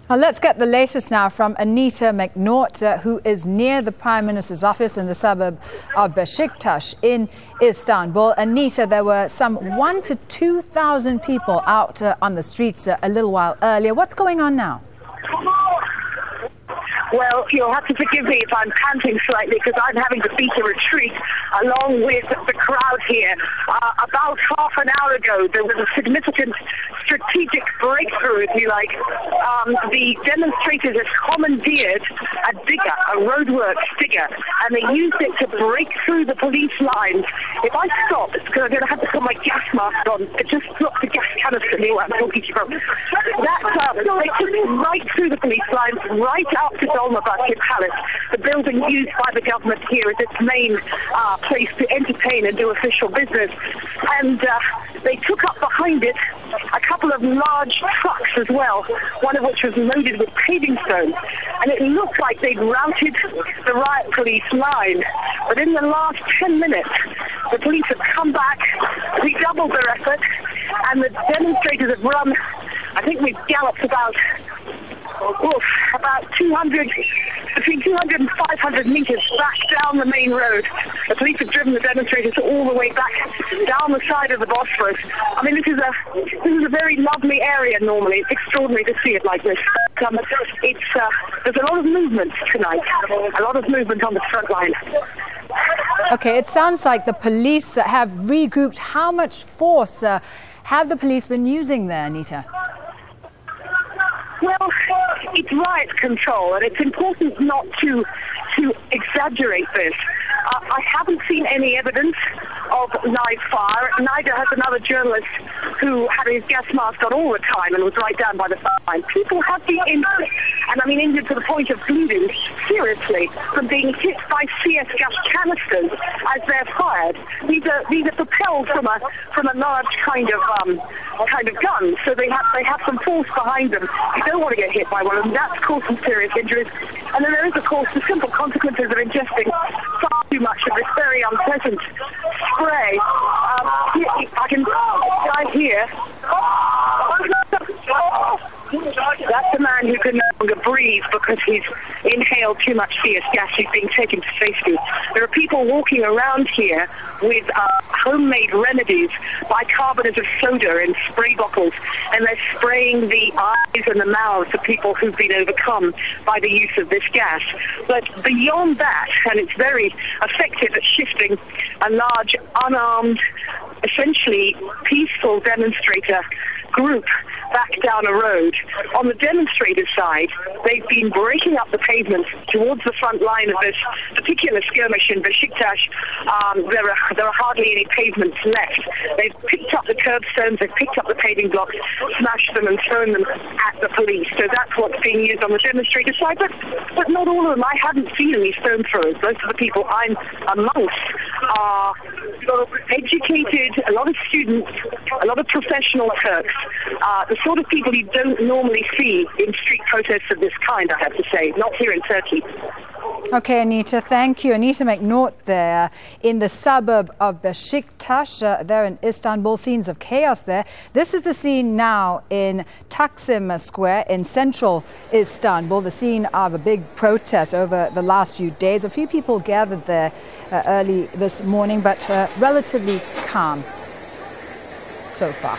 Well, let's get the latest now from Anita McNaught, who is near the Prime Minister's office in the suburb of Besiktas in Istanbul. Anita, there were some 1,000 to 2,000 people out on the streets a little while earlier. What's going on now? Well, you'll have to forgive me if I'm panting slightly because I'm having to beat a retreat along with the crowd here. About half an hour ago, there was a significant strategic breakthrough, if you like. The demonstrators have commandeered a digger, a roadworks digger, and they used it to break through the police lines. If I stop, it's because I'm going to have to put my gas mask on. It just dropped the gas canister near where I'm talking to you from. They took right through the police lines, right up to Dolmabahce Palace, the building used by the government here as its main place to entertain and do official business. And they took up behind it a couple of large trucks as well, one of which was loaded with paving stones. And it looked like they'd routed the riot police line. But in the last 10 minutes, the police have come back, redoubled their effort, and the demonstrators have run, I think we've galloped about 200, between 200 and 500 meters back down the main road. The police have driven the demonstrators all the way back down the side of the Bosphorus. I mean, this is a very lovely area normally. It's extraordinary to see it like this. There's a lot of movement tonight, a lot of movement on the front line. Okay, it sounds like the police have regrouped. How much force have the police been using there, Anita? Well, it's riot control, and it's important not to exaggerate this. I haven't seen any evidence of live fire. Neither has another journalist who had his gas mask on all the time and was right down by the fire line. People have been injured, and I mean injured to the point of bleeding, seriously, from being hit by CS gas canisters as they're fired. These are propelled from a large kind of gun, so they have some force behind them. You don't want to get hit by one of them. That's causing serious injuries. And then there is, of course, the simple consequences of ingesting far too much of this very unpleasant spray. I can right here. That's a man who can no longer breathe because he's inhaled too much CS gas. He's being taken to safety. There are people walking around here with homemade remedies, bicarbonate of soda in spray bottles, and they're spraying the eyes and the mouths of people who've been overcome by the use of this gas. But beyond that, and it's very effective at shifting a large, unarmed, essentially peaceful demonstrator group back down a road. On the demonstrators' side, they've been breaking up the pavement towards the front line of this particular skirmish in Besiktas. There are hardly any pavements left. They've picked up the curbstones, they've picked up the paving blocks, smashed them and thrown them at the police. So that's what's being used on the demonstrator side. But not all of them. I haven't seen any stone throwers. Most of the people I'm amongst are educated, a lot of students, a lot of professional Turks. The sort of people you don't normally see in street protests of this kind, I have to say, not here in Turkey. Okay, Anita, thank you. Anita McNaught there in the suburb of Besiktas, there in Istanbul. Scenes of chaos there. This is the scene now in Taksim Square in central Istanbul, the scene of a big protest over the last few days. A few people gathered there early this morning, but relatively calm so far.